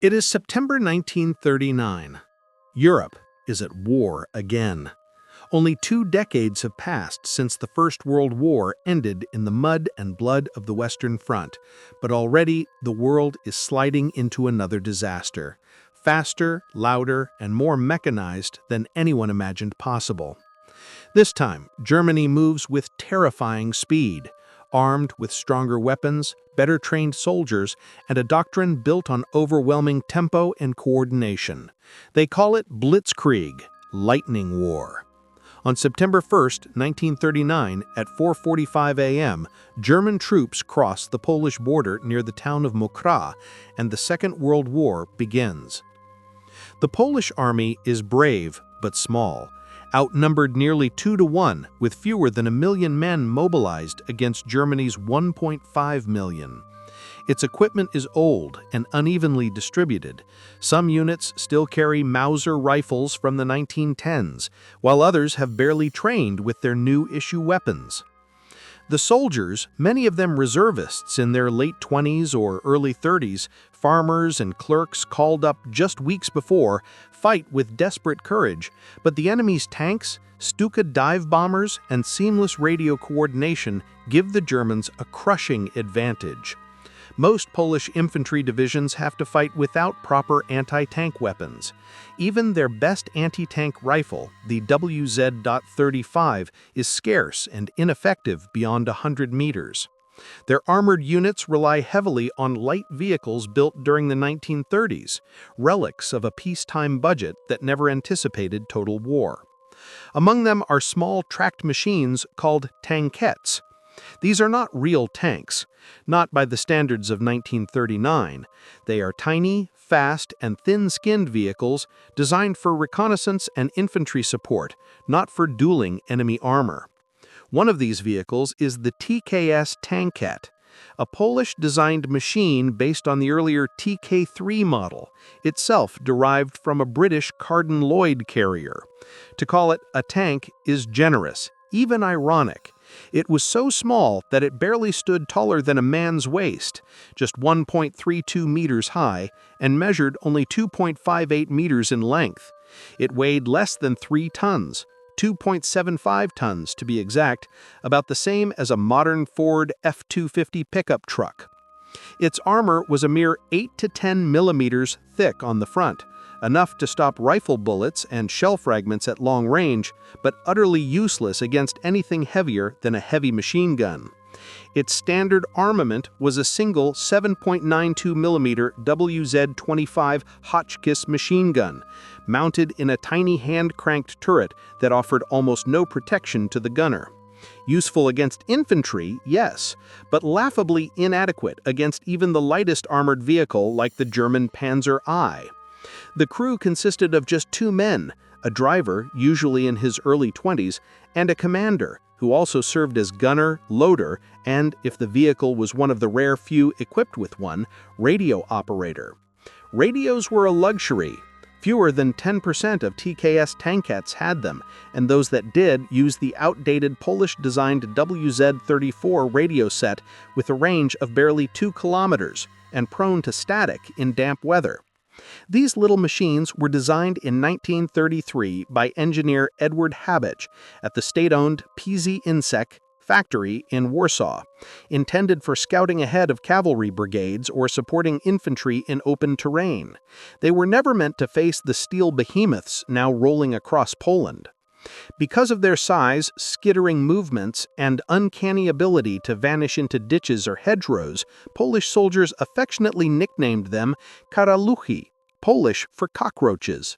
It is September 1939. Europe is at war again. Only 2 decades have passed since the First World War ended in the mud and blood of the Western Front, but already the world is sliding into another disaster, faster, louder, and more mechanized than anyone imagined possible. This time, Germany moves with terrifying speed, armed with stronger weapons, better trained soldiers, and a doctrine built on overwhelming tempo and coordination. They call it Blitzkrieg, Lightning War. On September 1st, 1939, at 4:45 a.m., German troops cross the Polish border near the town of Mokra, and the Second World War begins. The Polish army is brave but small, outnumbered nearly 2-to-1, with fewer than 1 million men mobilized against Germany's 1.5 million. Its equipment is old and unevenly distributed. Some units still carry Mauser rifles from the 1910s, while others have barely trained with their new-issue weapons. The soldiers, many of them reservists in their late 20s or early 30s, farmers and clerks called up just weeks before, fight with desperate courage, but the enemy's tanks, Stuka dive bombers, and seamless radio coordination give the Germans a crushing advantage. Most Polish infantry divisions have to fight without proper anti-tank weapons. Even their best anti-tank rifle, the WZ.35, is scarce and ineffective beyond 100 meters. Their armored units rely heavily on light vehicles built during the 1930s, relics of a peacetime budget that never anticipated total war. Among them are small tracked machines called tankettes. These are not real tanks, not by the standards of 1939. They are tiny, fast, and thin-skinned vehicles designed for reconnaissance and infantry support, not for dueling enemy armor. One of these vehicles is the TKS Tankette, a Polish-designed machine based on the earlier TK3 model, itself derived from a British Carden-Loyd carrier. To call it a tank is generous, even ironic. It was so small that it barely stood taller than a man's waist, just 1.32 meters high, and measured only 2.58 meters in length. It weighed less than 3 tons, 2.75 tons to be exact, about the same as a modern Ford F-250 pickup truck. Its armor was a mere 8 to 10 millimeters thick on the front, enough to stop rifle bullets and shell fragments at long range, but utterly useless against anything heavier than a heavy machine gun. Its standard armament was a single 7.92mm WZ-25 Hotchkiss machine gun, mounted in a tiny hand-cranked turret that offered almost no protection to the gunner. Useful against infantry, yes, but laughably inadequate against even the lightest armored vehicle like the German Panzer I. The crew consisted of just 2 men, a driver, usually in his early 20s, and a commander, who also served as gunner, loader, and, if the vehicle was one of the rare few equipped with one, radio operator. Radios were a luxury. Fewer than 10% of TKS tankettes had them, and those that did used the outdated Polish-designed WZ-34 radio set with a range of barely 2 kilometers and prone to static in damp weather. These little machines were designed in 1933 by engineer Edward Habich at the state-owned PZ Insek factory in Warsaw, intended for scouting ahead of cavalry brigades or supporting infantry in open terrain. They were never meant to face the steel behemoths now rolling across Poland. Because of their size, skittering movements, and uncanny ability to vanish into ditches or hedgerows, Polish soldiers affectionately nicknamed them karaluchy, Polish for cockroaches.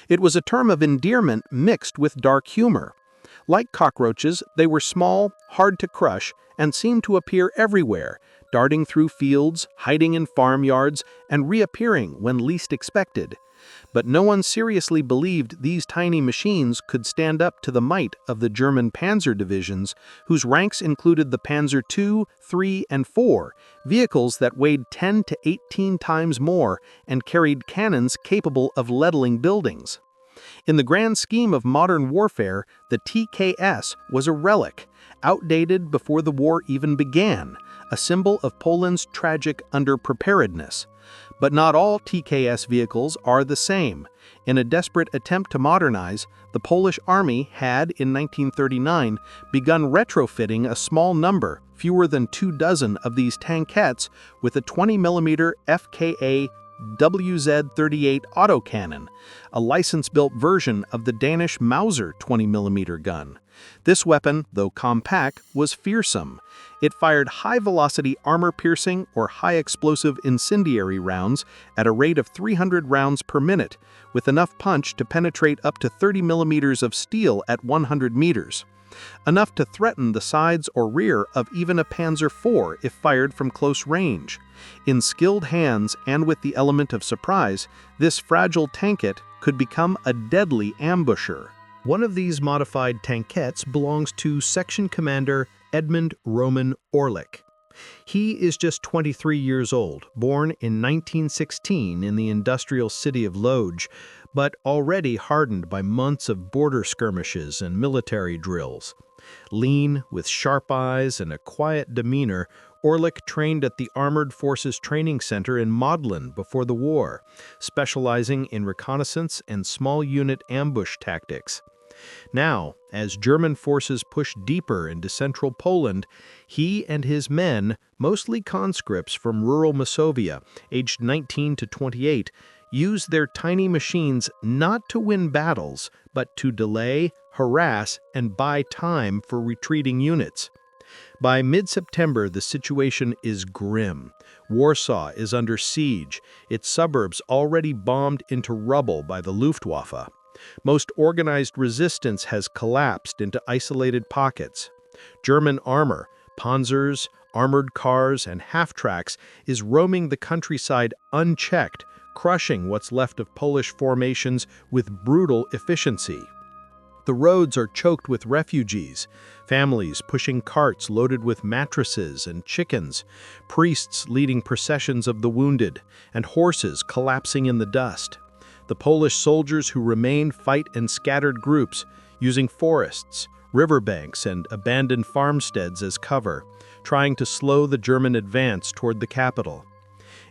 It was a term of endearment mixed with dark humor. Like cockroaches, they were small, hard to crush, and seemed to appear everywhere, darting through fields, hiding in farmyards, and reappearing when least expected. But no one seriously believed these tiny machines could stand up to the might of the German Panzer divisions, whose ranks included the Panzer II, III, and IV, vehicles that weighed 10 to 18 times more and carried cannons capable of leveling buildings. In the grand scheme of modern warfare, the TKS was a relic, outdated before the war even began, a symbol of Poland's tragic underpreparedness. But not all TKS vehicles are the same. In a desperate attempt to modernize, the Polish army had, in 1939, begun retrofitting a small number, fewer than 24, of these tankettes with a 20mm FKA WZ-38 autocannon, a license-built version of the Danish Mauser 20mm gun. This weapon, though compact, was fearsome. It fired high-velocity armor-piercing or high-explosive incendiary rounds at a rate of 300 rounds per minute, with enough punch to penetrate up to 30 millimeters of steel at 100 meters. Enough to threaten the sides or rear of even a Panzer IV if fired from close range. In skilled hands and with the element of surprise, this fragile tankette could become a deadly ambusher. One of these modified tankettes belongs to Section Commander Edmund Roman Orlik. He is just 23 years old, born in 1916 in the industrial city of Lodz, but already hardened by months of border skirmishes and military drills. Lean, with sharp eyes and a quiet demeanor, Orlik trained at the Armored Forces Training Center in Modlin before the war, specializing in reconnaissance and small unit ambush tactics. Now, as German forces pushed deeper into central Poland, he and his men, mostly conscripts from rural Masovia, aged 19 to 28, used their tiny machines not to win battles, but to delay, harass, and buy time for retreating units. By mid-September, the situation is grim. Warsaw is under siege, its suburbs already bombed into rubble by the Luftwaffe. Most organized resistance has collapsed into isolated pockets. German armor, panzers, armored cars, and half-tracks is roaming the countryside unchecked, crushing what's left of Polish formations with brutal efficiency. The roads are choked with refugees, families pushing carts loaded with mattresses and chickens, priests leading processions of the wounded, and horses collapsing in the dust. The Polish soldiers who remain fight in scattered groups, using forests, riverbanks, and abandoned farmsteads as cover, trying to slow the German advance toward the capital.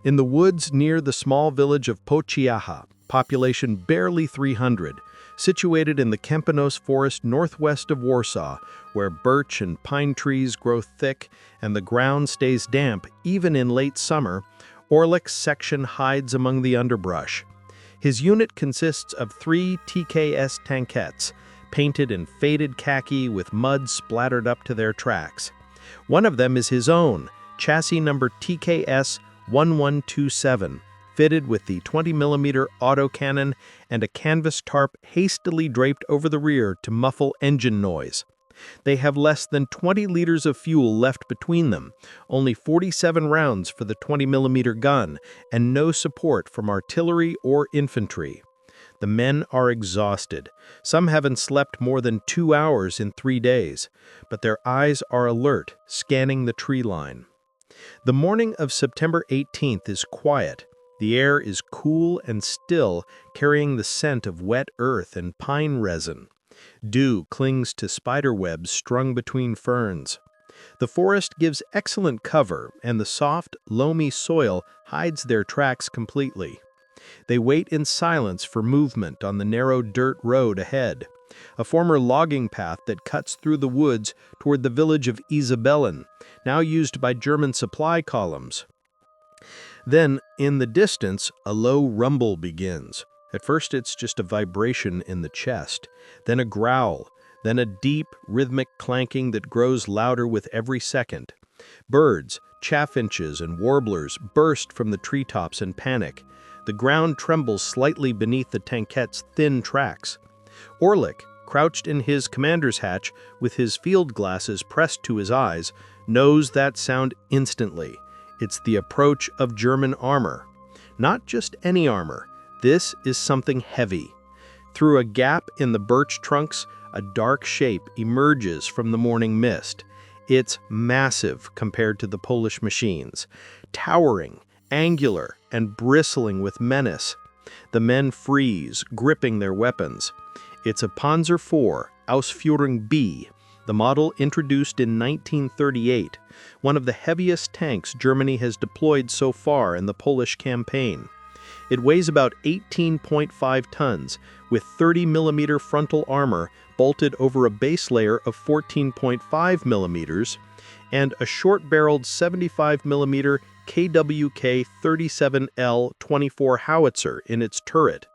In the woods near the small village of Pociacha, population barely 300, situated in the Kępinos forest northwest of Warsaw, where birch and pine trees grow thick and the ground stays damp even in late summer, Orlik's section hides among the underbrush. His unit consists of 3 TKS tankettes, painted in faded khaki with mud splattered up to their tracks. One of them is his own, chassis number TKS 1127, fitted with the 20mm autocannon and a canvas tarp hastily draped over the rear to muffle engine noise. They have less than 20 liters of fuel left between them, only 47 rounds for the 20mm gun, and no support from artillery or infantry. The men are exhausted. Some haven't slept more than 2 hours in 3 days, but their eyes are alert, scanning the tree line. The morning of September 18th is quiet. The air is cool and still, carrying the scent of wet earth and pine resin. Dew clings to spider webs strung between ferns. The forest gives excellent cover, and the soft, loamy soil hides their tracks completely. They wait in silence for movement on the narrow dirt road ahead, a former logging path that cuts through the woods toward the village of Isabellen, now used by German supply columns. Then, in the distance, a low rumble begins. At first it's just a vibration in the chest, then a growl, then a deep, rhythmic clanking that grows louder with every second. Birds, chaffinches, and warblers burst from the treetops in panic. The ground trembles slightly beneath the tankette's thin tracks. Orlik, crouched in his commander's hatch with his field glasses pressed to his eyes, knows that sound instantly. It's the approach of German armor. Not just any armor. This is something heavy. Through a gap in the birch trunks, a dark shape emerges from the morning mist. It's massive compared to the Polish machines, towering, angular, and bristling with menace. The men freeze, gripping their weapons. It's a Panzer IV, Ausführung B, the model introduced in 1938, one of the heaviest tanks Germany has deployed so far in the Polish campaign. It weighs about 18.5 tons, with 30mm frontal armor bolted over a base layer of 14.5mm and a short-barreled 75mm KWK 37L-24 howitzer in its turret,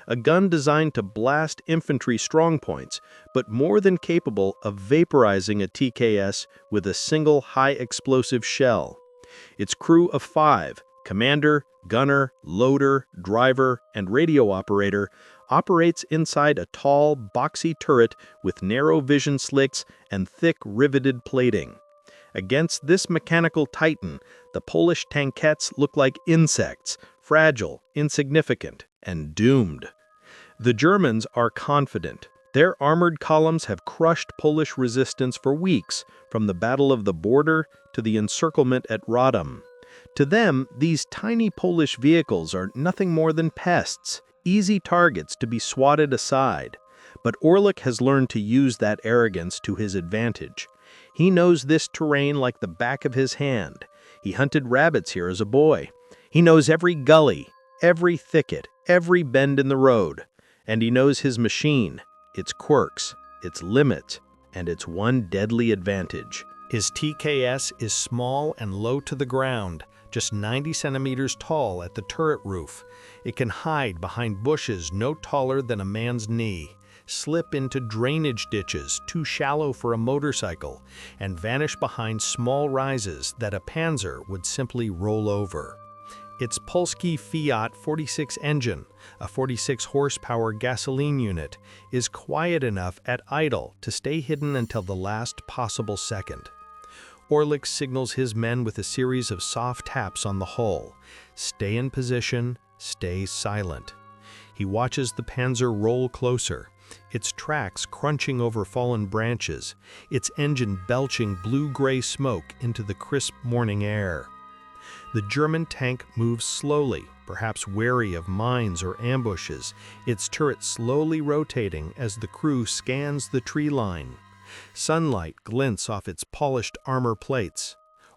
a gun designed to blast infantry strongpoints, but more than capable of vaporizing a TKS with a single high-explosive shell. Its crew of 5, commander, gunner, loader, driver, and radio operator, operates inside a tall, boxy turret with narrow vision slits and thick riveted plating. Against this mechanical titan, the Polish tankettes look like insects, fragile, insignificant, and doomed. The Germans are confident. Their armored columns have crushed Polish resistance for weeks, from the Battle of the Border to the encirclement at Radom. To them, these tiny Polish vehicles are nothing more than pests, easy targets to be swatted aside. But Orlik has learned to use that arrogance to his advantage. He knows this terrain like the back of his hand. He hunted rabbits here as a boy. He knows every gully, every thicket, every bend in the road. And he knows his machine, its quirks, its limits, and its one deadly advantage. His TKS is small and low to the ground, just 90 centimeters tall at the turret roof. It can hide behind bushes no taller than a man's knee, slip into drainage ditches too shallow for a motorcycle, and vanish behind small rises that a Panzer would simply roll over. Its Polski Fiat 46 engine, a 46-horsepower gasoline unit, is quiet enough at idle to stay hidden until the last possible second. Orlik signals his men with a series of soft taps on the hull. Stay in position, stay silent. He watches the Panzer roll closer, its tracks crunching over fallen branches, its engine belching blue-gray smoke into the crisp morning air. The German tank moves slowly, perhaps wary of mines or ambushes, its turret slowly rotating as the crew scans the tree line. Sunlight glints off its polished armor plates.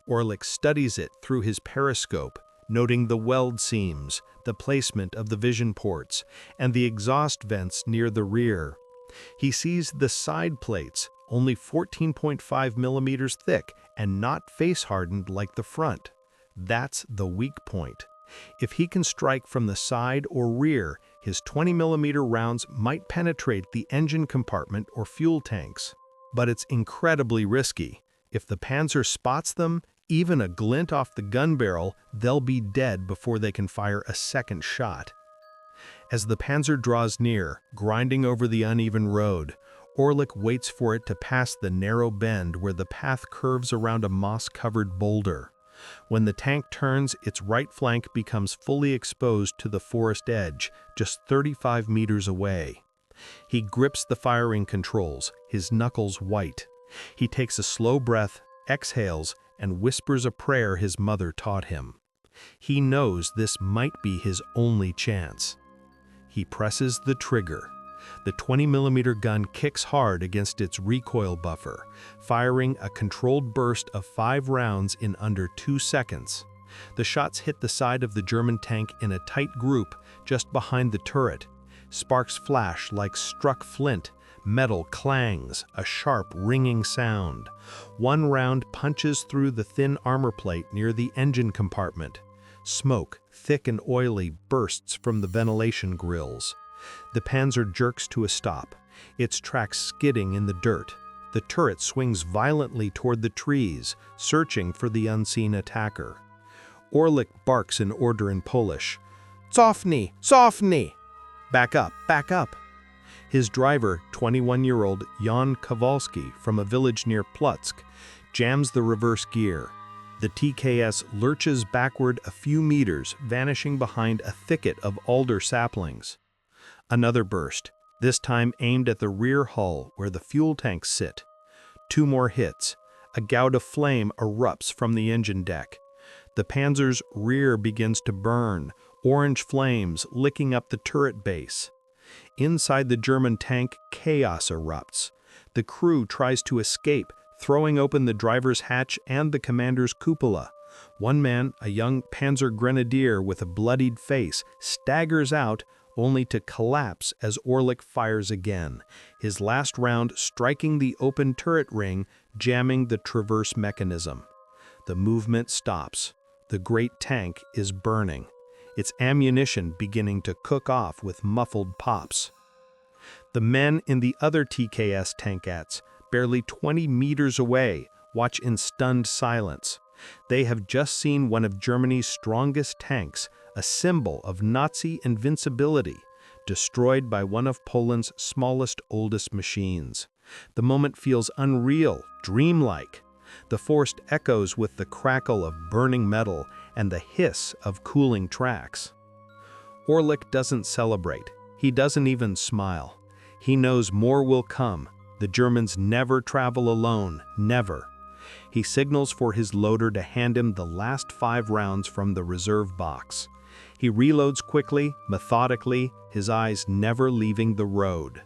Orlik studies it through his periscope, noting the weld seams, the placement of the vision ports, and the exhaust vents near the rear. He sees the side plates, only 14.5 millimeters thick and not face-hardened like the front. That's the weak point. If he can strike from the side or rear, his 20mm rounds might penetrate the engine compartment or fuel tanks. But it's incredibly risky. If the Panzer spots them, even a glint off the gun barrel, they'll be dead before they can fire a second shot. As the Panzer draws near, grinding over the uneven road, Orlik waits for it to pass the narrow bend where the path curves around a moss-covered boulder. When the tank turns, its right flank becomes fully exposed to the forest edge, just 35 meters away. He grips the firing controls, his knuckles white. He takes a slow breath, exhales, and whispers a prayer his mother taught him. He knows this might be his only chance. He presses the trigger. The 20mm gun kicks hard against its recoil buffer, firing a controlled burst of 5 rounds in under 2 seconds. The shots hit the side of the German tank in a tight group just behind the turret. Sparks flash like struck flint. Metal clangs, a sharp, ringing sound. One round punches through the thin armor plate near the engine compartment. Smoke, thick and oily, bursts from the ventilation grills. The Panzer jerks to a stop, its tracks skidding in the dirt. The turret swings violently toward the trees, searching for the unseen attacker. Orlik barks an order in Polish. "Cofnij! Cofnij!" Back up, back up. His driver, 21-year-old Jan Kowalski from a village near Plutsk, jams the reverse gear. The TKS lurches backward a few meters, vanishing behind a thicket of alder saplings. Another burst, this time aimed at the rear hull where the fuel tanks sit. 2 more hits. A gout of flame erupts from the engine deck. The Panzer's rear begins to burn, orange flames licking up the turret base. Inside the German tank, chaos erupts. The crew tries to escape, throwing open the driver's hatch and the commander's cupola. One man, a young Panzer grenadier with a bloodied face, staggers out, only to collapse as Orlik fires again, his last round striking the open turret ring, jamming the traverse mechanism. The movement stops. The great tank is burning, its ammunition beginning to cook off with muffled pops. The men in the other TKS tankets, barely 20 meters away, watch in stunned silence. They have just seen one of Germany's strongest tanks, a symbol of Nazi invincibility, destroyed by one of Poland's smallest, oldest machines. The moment feels unreal, dreamlike. The force echoes with the crackle of burning metal and the hiss of cooling tracks. Orlik doesn't celebrate. He doesn't even smile. He knows more will come. The Germans never travel alone, never. He signals for his loader to hand him the last 5 rounds from the reserve box. He reloads quickly, methodically, his eyes never leaving the road.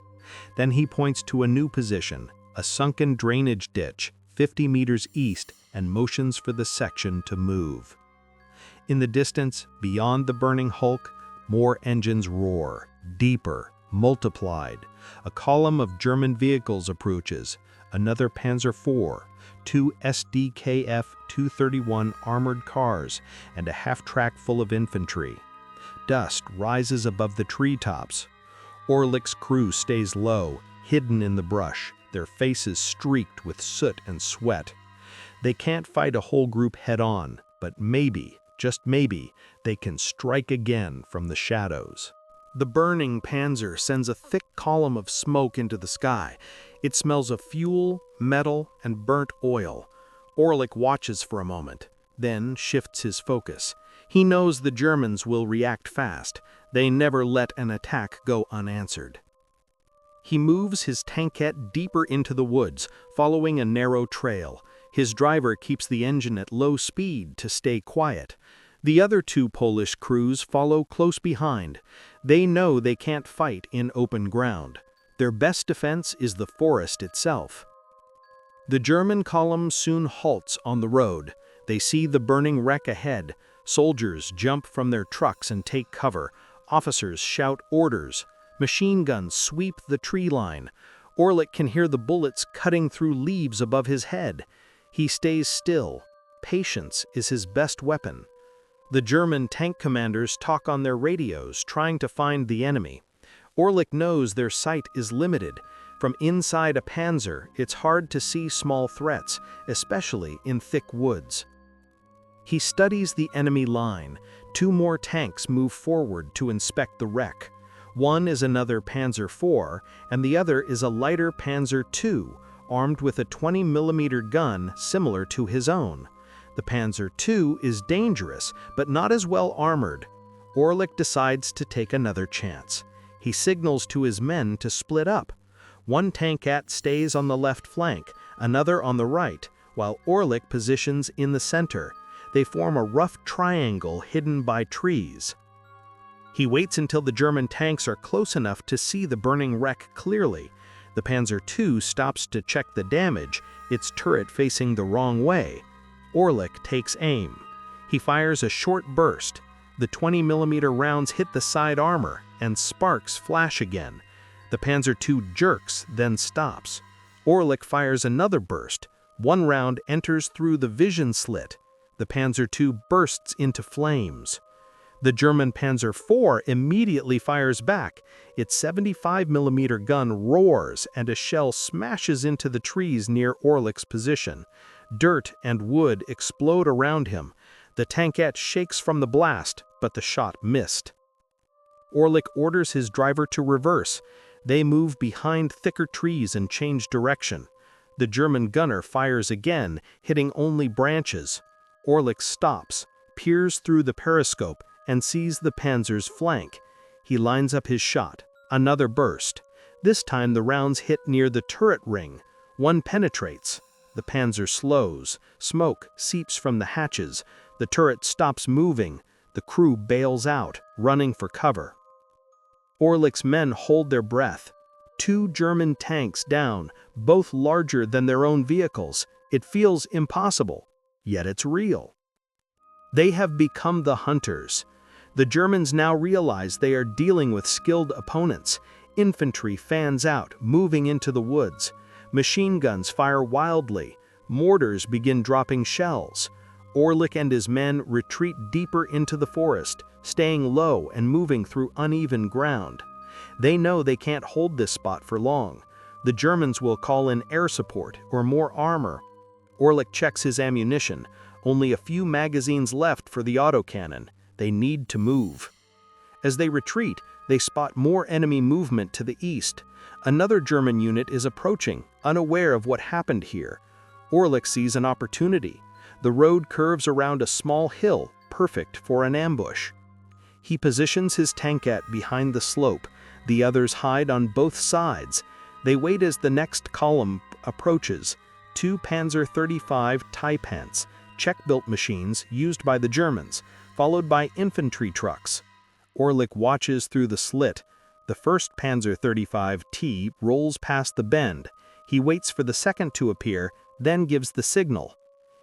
Then he points to a new position, a sunken drainage ditch, 50 meters east, and motions for the section to move. In the distance, beyond the burning hulk, more engines roar, deeper, multiplied. A column of German vehicles approaches, another Panzer IV, 2 SDKF 231 armored cars, and a half-track full of infantry. Dust rises above the treetops. Orlik's crew stays low, hidden in the brush, their faces streaked with soot and sweat. They can't fight a whole group head-on, but maybe, just maybe, they can strike again from the shadows. The burning Panzer sends a thick column of smoke into the sky. It smells of fuel, metal, and burnt oil. Orlik watches for a moment, then shifts his focus. He knows the Germans will react fast. They never let an attack go unanswered. He moves his tankette deeper into the woods, following a narrow trail. His driver keeps the engine at low speed to stay quiet. The other 2 Polish crews follow close behind. They know they can't fight in open ground. Their best defense is the forest itself. The German column soon halts on the road. They see the burning wreck ahead. Soldiers jump from their trucks and take cover. Officers shout orders. Machine guns sweep the tree line. Orlik can hear the bullets cutting through leaves above his head. He stays still. Patience is his best weapon. The German tank commanders talk on their radios, trying to find the enemy. Orlik knows their sight is limited. From inside a Panzer, it's hard to see small threats, especially in thick woods. He studies the enemy line. 2 more tanks move forward to inspect the wreck. One is another Panzer IV, and the other is a lighter Panzer II, armed with a 20mm gun similar to his own. The Panzer II is dangerous, but not as well armored. Orlik decides to take another chance. He signals to his men to split up. One tankette stays on the left flank, another on the right, while Orlik positions in the center. They form a rough triangle hidden by trees. He waits until the German tanks are close enough to see the burning wreck clearly. The Panzer II stops to check the damage, its turret facing the wrong way. Orlik takes aim. He fires a short burst. The 20mm rounds hit the side armor, and sparks flash again. The Panzer II jerks, then stops. Orlik fires another burst. One round enters through the vision slit. The Panzer II bursts into flames. The German Panzer IV immediately fires back. Its 75mm gun roars, and a shell smashes into the trees near Orlik's position. Dirt and wood explode around him. The tankette shakes from the blast, but the shot missed. Orlik orders his driver to reverse. They move behind thicker trees and change direction. The German gunner fires again, hitting only branches. Orlik stops, peers through the periscope, and sees the Panzer's flank. He lines up his shot. Another burst. This time the rounds hit near the turret ring. One penetrates. The Panzer slows. Smoke seeps from the hatches. The turret stops moving. The crew bails out, running for cover. Orlik's men hold their breath. 2 German tanks down, both larger than their own vehicles. It feels impossible, yet it's real. They have become the hunters. The Germans now realize they are dealing with skilled opponents. Infantry fans out, moving into the woods. Machine guns fire wildly. Mortars begin dropping shells. Orlik and his men retreat deeper into the forest, staying low and moving through uneven ground. They know they can't hold this spot for long. The Germans will call in air support or more armor. Orlik checks his ammunition. Only a few magazines left for the autocannon. They need to move. As they retreat, they spot more enemy movement to the east. Another German unit is approaching, unaware of what happened here. Orlik sees an opportunity. The road curves around a small hill, perfect for an ambush. He positions his tankette behind the slope. The others hide on both sides. They wait as the next column approaches. 2 Panzer 35 Taipans, Czech-built machines used by the Germans, followed by infantry trucks. Orlik watches through the slit. The first Panzer 35T rolls past the bend. He waits for the second to appear, then gives the signal.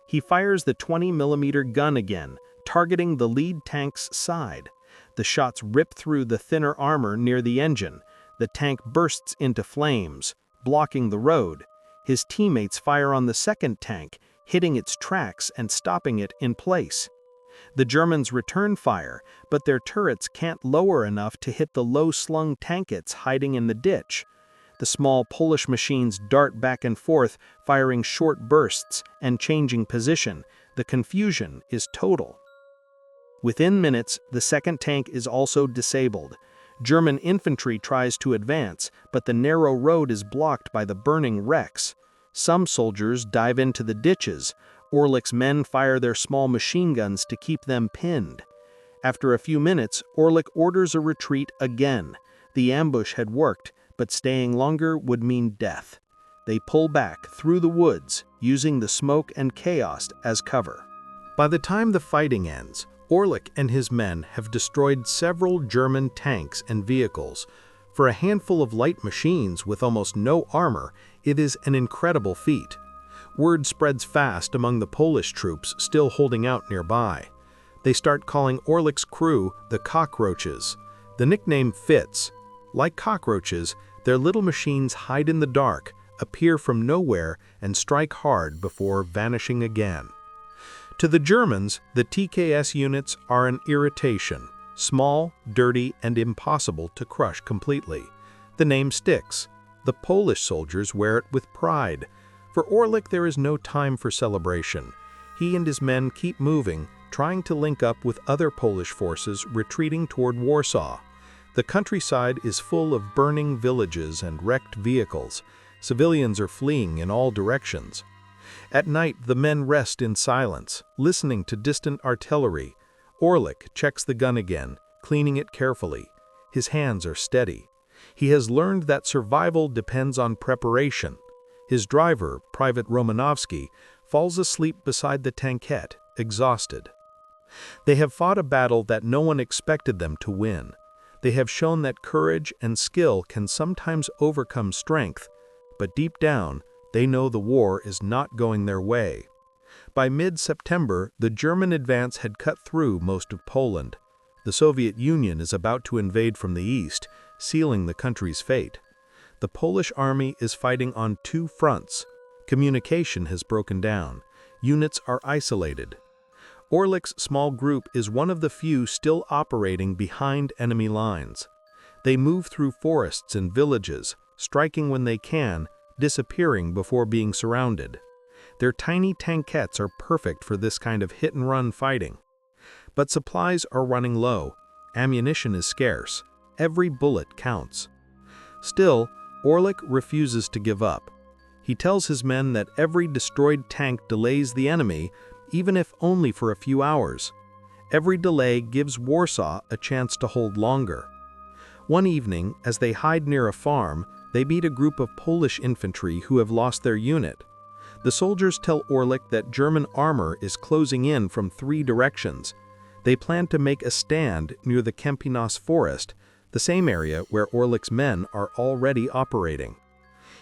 He fires the 20mm gun again, targeting the lead tank's side. The shots rip through the thinner armor near the engine. The tank bursts into flames, blocking the road. His teammates fire on the second tank, hitting its tracks and stopping it in place. The Germans return fire, but their turrets can't lower enough to hit the low-slung tankettes hiding in the ditch. The small Polish machines dart back and forth, firing short bursts and changing position. The confusion is total. Within minutes, the second tank is also disabled. German infantry tries to advance, but the narrow road is blocked by the burning wrecks. Some soldiers dive into the ditches. Orlik's men fire their small machine guns to keep them pinned. After a few minutes, Orlik orders a retreat again. The ambush had worked, but staying longer would mean death. They pull back through the woods, using the smoke and chaos as cover. By the time the fighting ends, Orlik and his men have destroyed several German tanks and vehicles. For a handful of light machines with almost no armor, it is an incredible feat. Word spreads fast among the Polish troops still holding out nearby. They start calling Orlik's crew the Cockroaches. The nickname fits. Like cockroaches, their little machines hide in the dark, appear from nowhere, and strike hard before vanishing again. To the Germans, the TKS units are an irritation. Small, dirty, and impossible to crush completely. The name sticks. The Polish soldiers wear it with pride. For Orlik, there is no time for celebration. He and his men keep moving, trying to link up with other Polish forces retreating toward Warsaw. The countryside is full of burning villages and wrecked vehicles. Civilians are fleeing in all directions. At night, the men rest in silence, listening to distant artillery. Orlik checks the gun again, cleaning it carefully. His hands are steady. He has learned that survival depends on preparation. His driver, Private Romanovsky, falls asleep beside the tankette, exhausted. They have fought a battle that no one expected them to win. They have shown that courage and skill can sometimes overcome strength, but deep down, they know the war is not going their way. By mid-September, the German advance had cut through most of Poland. The Soviet Union is about to invade from the east, sealing the country's fate. The Polish army is fighting on 2 fronts. Communication has broken down. Units are isolated. Orlik's small group is one of the few still operating behind enemy lines. They move through forests and villages, striking when they can, disappearing before being surrounded. Their tiny tankettes are perfect for this kind of hit-and-run fighting. But supplies are running low. Ammunition is scarce. Every bullet counts. Still, Orlik refuses to give up. He tells his men that every destroyed tank delays the enemy, even if only for a few hours. Every delay gives Warsaw a chance to hold longer. One evening, as they hide near a farm, they meet a group of Polish infantry who have lost their unit. The soldiers tell Orlik that German armor is closing in from 3 directions. They plan to make a stand near the Kępinos forest, the same area where Orlik's men are already operating.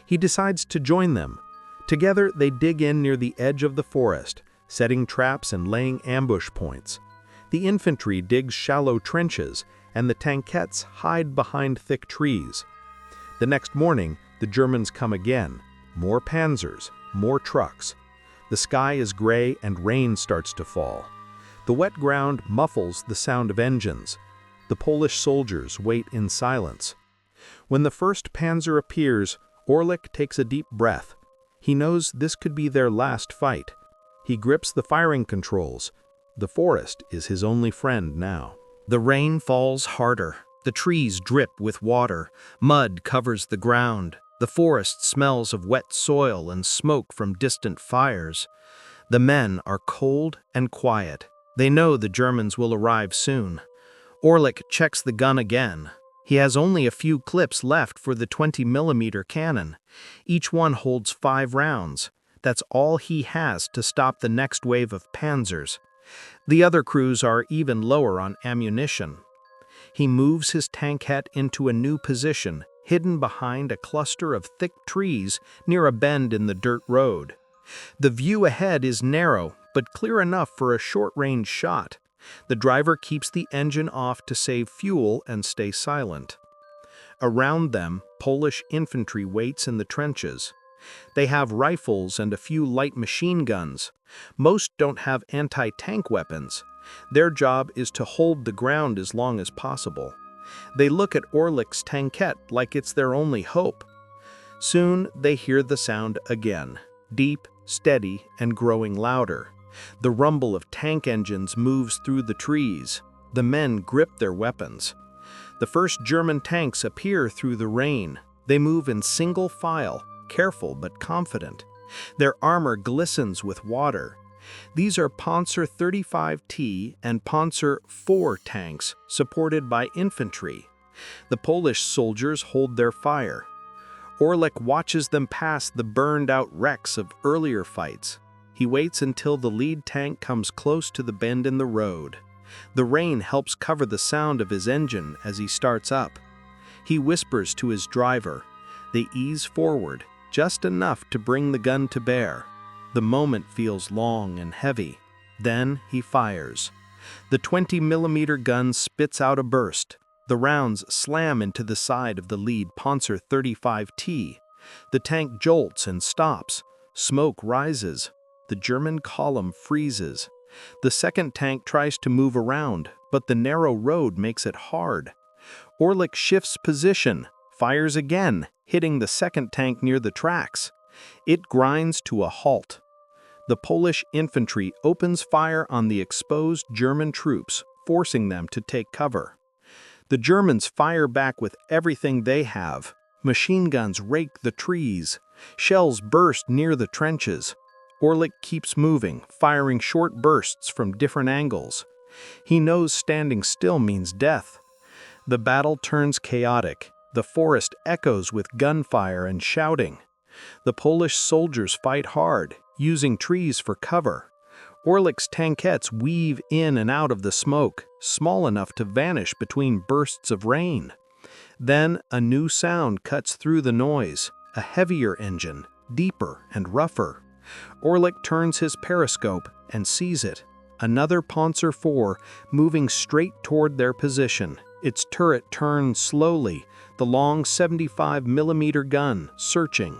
He decides to join them. Together, they dig in near the edge of the forest, setting traps and laying ambush points. The infantry digs shallow trenches, and the tankettes hide behind thick trees. The next morning, the Germans come again. More panzers, more trucks. The sky is gray and rain starts to fall. The wet ground muffles the sound of engines. The Polish soldiers wait in silence. When the first panzer appears, Orlik takes a deep breath. He knows this could be their last fight. He grips the firing controls. The forest is his only friend now. The rain falls harder. The trees drip with water. Mud covers the ground. The forest smells of wet soil and smoke from distant fires. The men are cold and quiet. They know the Germans will arrive soon. Orlik checks the gun again. He has only a few clips left for the 20mm cannon. Each one holds 5 rounds. That's all he has to stop the next wave of panzers. The other crews are even lower on ammunition. He moves his tankette into a new position, hidden behind a cluster of thick trees near a bend in the dirt road. The view ahead is narrow, but clear enough for a short-range shot. The driver keeps the engine off to save fuel and stay silent. Around them, Polish infantry waits in the trenches. They have rifles and a few light machine guns. Most don't have anti-tank weapons. Their job is to hold the ground as long as possible. They look at Orlik's tankette like it's their only hope. Soon they hear the sound again, deep, steady, and growing louder. The rumble of tank engines moves through the trees. The men grip their weapons. The first German tanks appear through the rain. They move in single file, careful but confident. Their armor glistens with water. These are Panzer 35T and Panzer IV tanks, supported by infantry. The Polish soldiers hold their fire. Orlik watches them pass the burned-out wrecks of earlier fights. He waits until the lead tank comes close to the bend in the road. The rain helps cover the sound of his engine as he starts up. He whispers to his driver. They ease forward, just enough to bring the gun to bear. The moment feels long and heavy. Then he fires. The 20mm gun spits out a burst. The rounds slam into the side of the lead Panzer 35T. The tank jolts and stops. Smoke rises. The German column freezes. The second tank tries to move around, but the narrow road makes it hard. Orlik shifts position, fires again, hitting the second tank near the tracks. It grinds to a halt. The Polish infantry opens fire on the exposed German troops, forcing them to take cover. The Germans fire back with everything they have. Machine guns rake the trees. Shells burst near the trenches. Orlik keeps moving, firing short bursts from different angles. He knows standing still means death. The battle turns chaotic. The forest echoes with gunfire and shouting. The Polish soldiers fight hard, using trees for cover. Orlik's tankettes weave in and out of the smoke, small enough to vanish between bursts of rain. Then a new sound cuts through the noise, a heavier engine, deeper and rougher. Orlik turns his periscope and sees it. Another Panzer IV moving straight toward their position. Its turret turns slowly, the long 75mm gun searching.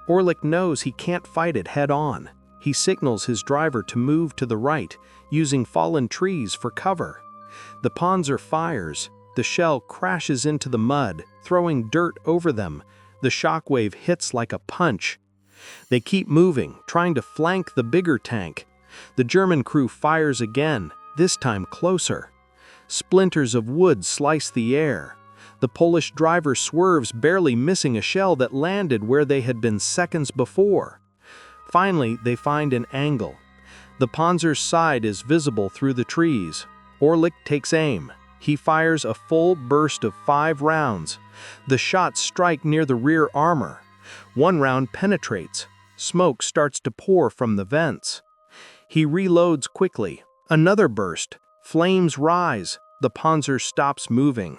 Orlik knows he can't fight it head-on. He signals his driver to move to the right, using fallen trees for cover. The Panzer fires. The shell crashes into the mud, throwing dirt over them. The shockwave hits like a punch. They keep moving, trying to flank the bigger tank. The German crew fires again, this time closer. Splinters of wood slice the air. The Polish driver swerves, barely missing a shell that landed where they had been seconds before. Finally, they find an angle. The Panzer's side is visible through the trees. Orlik takes aim. He fires a full burst of 5 rounds. The shots strike near the rear armor. One round penetrates. Smoke starts to pour from the vents. He reloads quickly. Another burst. Flames rise. The Panzer stops moving.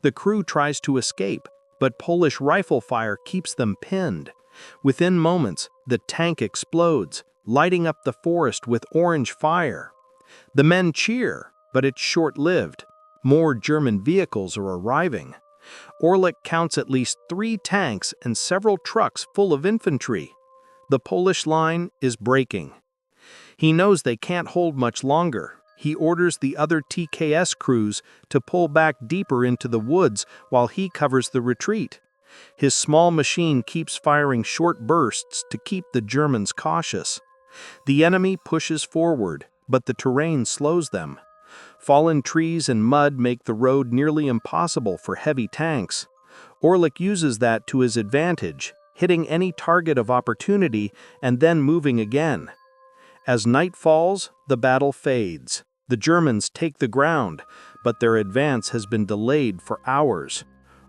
The crew tries to escape, but Polish rifle fire keeps them pinned. Within moments, the tank explodes, lighting up the forest with orange fire. The men cheer, but it's short-lived. More German vehicles are arriving. Orlik counts at least 3 tanks and several trucks full of infantry. The Polish line is breaking. He knows they can't hold much longer. He orders the other TKS crews to pull back deeper into the woods while he covers the retreat. His small machine keeps firing short bursts to keep the Germans cautious. The enemy pushes forward, but the terrain slows them. Fallen trees and mud make the road nearly impossible for heavy tanks. Orlik uses that to his advantage, hitting any target of opportunity and then moving again. As night falls, the battle fades. The Germans take the ground, but their advance has been delayed for hours.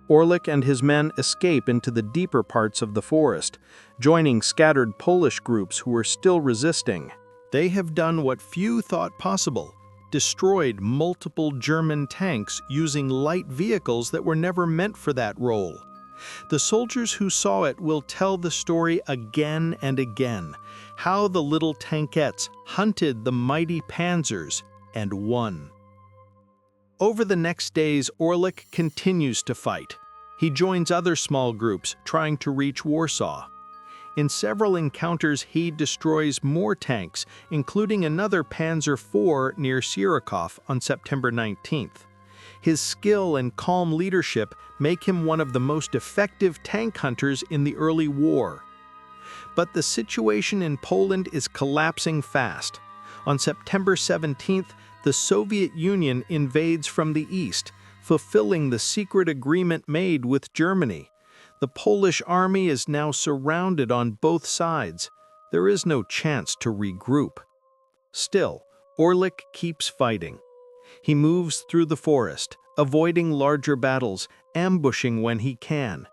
Orlik and his men escape into the deeper parts of the forest, joining scattered Polish groups who are still resisting. They have done what few thought possible: destroyed multiple German tanks using light vehicles that were never meant for that role. The soldiers who saw it will tell the story again and again, how the little tankettes hunted the mighty panzers and won. Over the next days, Orlik continues to fight. He joins other small groups trying to reach Warsaw. In several encounters, he destroys more tanks, including another Panzer IV near Sierakov on September 19th. His skill and calm leadership make him one of the most effective tank hunters in the early war. But the situation in Poland is collapsing fast. On September 17th, the Soviet Union invades from the east, fulfilling the secret agreement made with Germany. The Polish army is now surrounded on both sides. There is no chance to regroup. Still, Orlik keeps fighting. He moves through the forest, avoiding larger battles, ambushing when he can.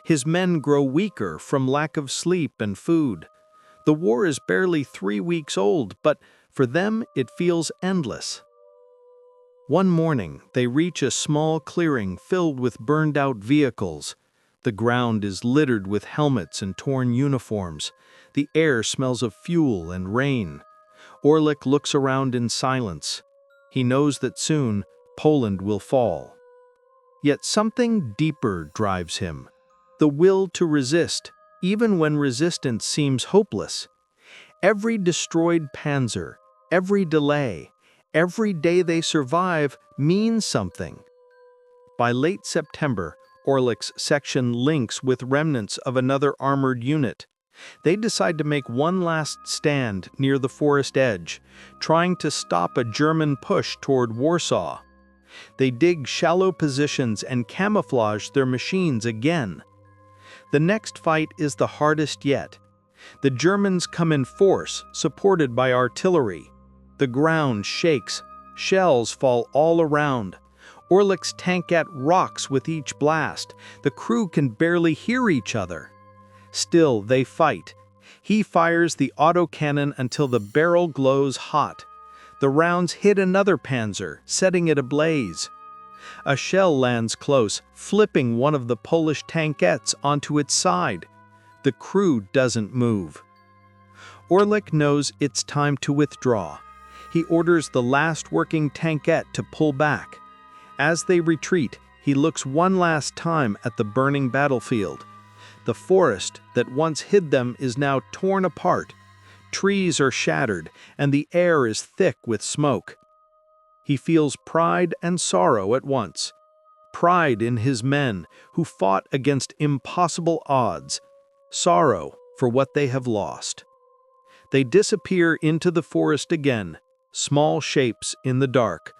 His men grow weaker from lack of sleep and food. The war is barely 3 weeks old, but for them it feels endless. One morning, they reach a small clearing filled with burned-out vehicles. The ground is littered with helmets and torn uniforms. The air smells of fuel and rain. Orlik looks around in silence. He knows that soon Poland will fall. Yet something deeper drives him: the will to resist, even when resistance seems hopeless. Every destroyed panzer, every delay, every day they survive means something. By late September, Orlik's section links with remnants of another armored unit. They decide to make one last stand near the forest edge, trying to stop a German push toward Warsaw. They dig shallow positions and camouflage their machines again. The next fight is the hardest yet. The Germans come in force, supported by artillery. The ground shakes. Shells fall all around. Orlik's tankette rocks with each blast. The crew can barely hear each other. Still, they fight. He fires the autocannon until the barrel glows hot. The rounds hit another panzer, setting it ablaze. A shell lands close, flipping one of the Polish tankettes onto its side. The crew doesn't move. Orlik knows it's time to withdraw. He orders the last working tankette to pull back. As they retreat, he looks one last time at the burning battlefield. The forest that once hid them is now torn apart. Trees are shattered, and the air is thick with smoke. He feels pride and sorrow at once. Pride in his men, who fought against impossible odds. Sorrow for what they have lost. They disappear into the forest again, small shapes in the dark.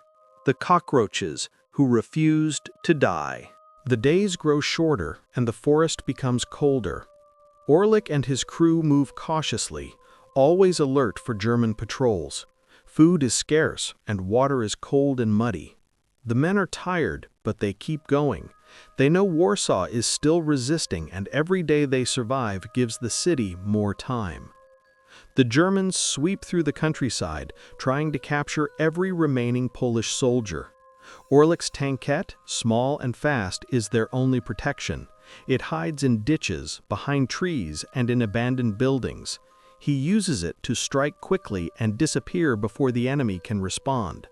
The cockroaches who refused to die. The days grow shorter and the forest becomes colder. Orlik and his crew move cautiously, always alert for German patrols. Food is scarce and water is cold and muddy. The men are tired, but they keep going. They know Warsaw is still resisting, and every day they survive gives the city more time. The Germans sweep through the countryside, trying to capture every remaining Polish soldier. Orlik's tankette, small and fast, is their only protection. It hides in ditches, behind trees, and in abandoned buildings. He uses it to strike quickly and disappear before the enemy can respond.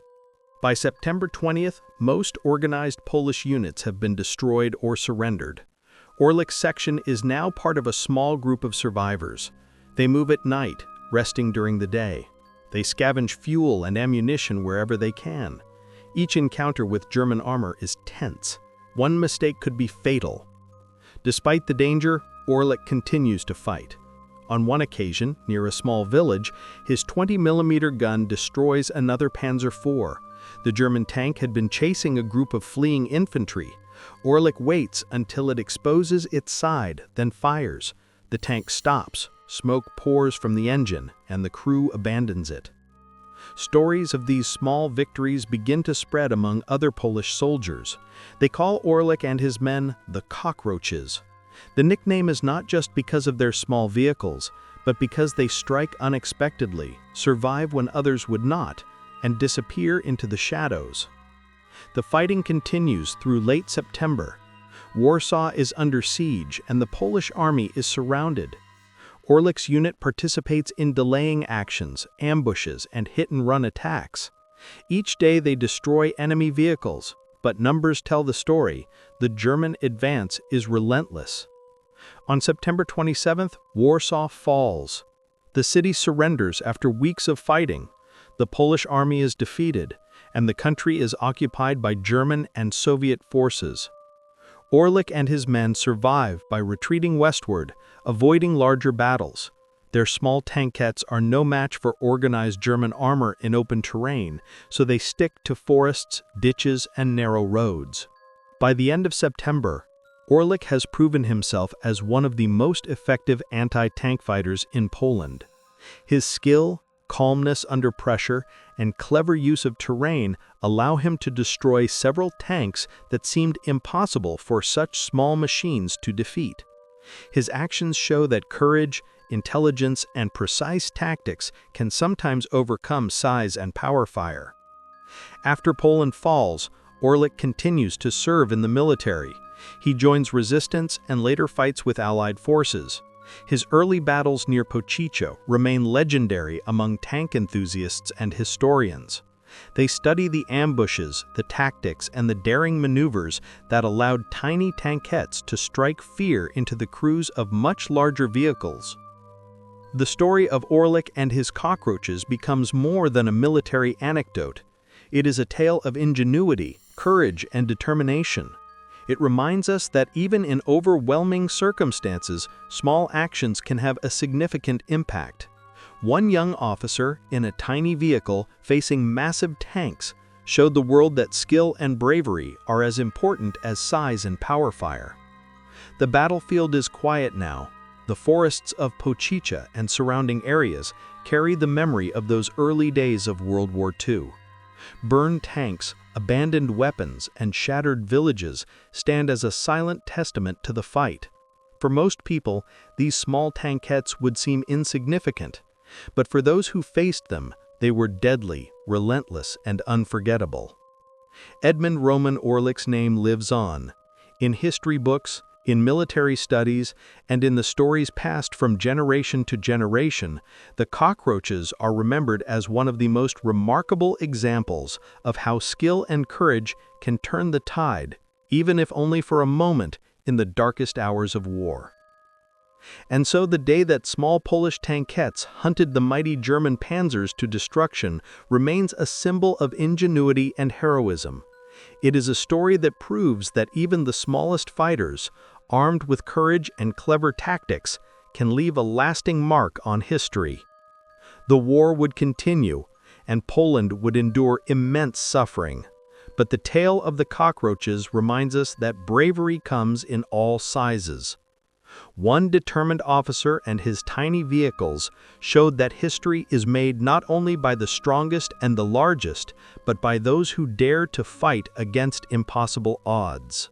By September 20th, most organized Polish units have been destroyed or surrendered. Orlik's section is now part of a small group of survivors. They move at night, resting during the day. They scavenge fuel and ammunition wherever they can. Each encounter with German armor is tense. One mistake could be fatal. Despite the danger, Orlik continues to fight. On one occasion, near a small village, his 20mm gun destroys another Panzer IV. The German tank had been chasing a group of fleeing infantry. Orlik waits until it exposes its side, then fires. The tank stops, smoke pours from the engine, and the crew abandons it. Stories of these small victories begin to spread among other Polish soldiers. They call Orlik and his men the Cockroaches. The nickname is not just because of their small vehicles, but because they strike unexpectedly, survive when others would not, and disappear into the shadows. The fighting continues through late September. Warsaw is under siege and the Polish army is surrounded. Orlik's unit participates in delaying actions, ambushes, and hit-and-run attacks. Each day they destroy enemy vehicles, but numbers tell the story. The German advance is relentless. On September 27th, Warsaw falls. The city surrenders after weeks of fighting. The Polish army is defeated, and the country is occupied by German and Soviet forces. Orlik and his men survive by retreating westward, avoiding larger battles. Their small tankettes are no match for organized German armor in open terrain, so they stick to forests, ditches, and narrow roads. By the end of September, Orlik has proven himself as one of the most effective anti-tank fighters in Poland. His skill, calmness under pressure, and clever use of terrain allow him to destroy several tanks that seemed impossible for such small machines to defeat. His actions show that courage, intelligence, and precise tactics can sometimes overcome size and power fire. After Poland falls, Orlik continues to serve in the military. He joins resistance and later fights with Allied forces. His early battles near Pochicho remain legendary among tank enthusiasts and historians. They study the ambushes, the tactics, and the daring maneuvers that allowed tiny tankettes to strike fear into the crews of much larger vehicles. The story of Orlik and his cockroaches becomes more than a military anecdote. It is a tale of ingenuity, courage, and determination. It reminds us that even in overwhelming circumstances, small actions can have a significant impact. One young officer in a tiny vehicle facing massive tanks showed the world that skill and bravery are as important as size and power fire. The battlefield is quiet now. The forests of Pochicha and surrounding areas carry the memory of those early days of World War II. Burned tanks, abandoned weapons, and shattered villages stand as a silent testament to the fight. For most people, these small tankettes would seem insignificant, but for those who faced them, they were deadly, relentless, and unforgettable. Edmund Roman Orlik's name lives on. In history books, in military studies, and in the stories passed from generation to generation, the cockroaches are remembered as one of the most remarkable examples of how skill and courage can turn the tide, even if only for a moment, in the darkest hours of war. And so the day that small Polish tankettes hunted the mighty German panzers to destruction remains a symbol of ingenuity and heroism. It is a story that proves that even the smallest fighters, armed with courage and clever tactics, can leave a lasting mark on history. The war would continue, and Poland would endure immense suffering. But the tale of the cockroaches reminds us that bravery comes in all sizes. One determined officer and his tiny vehicles showed that history is made not only by the strongest and the largest, but by those who dare to fight against impossible odds.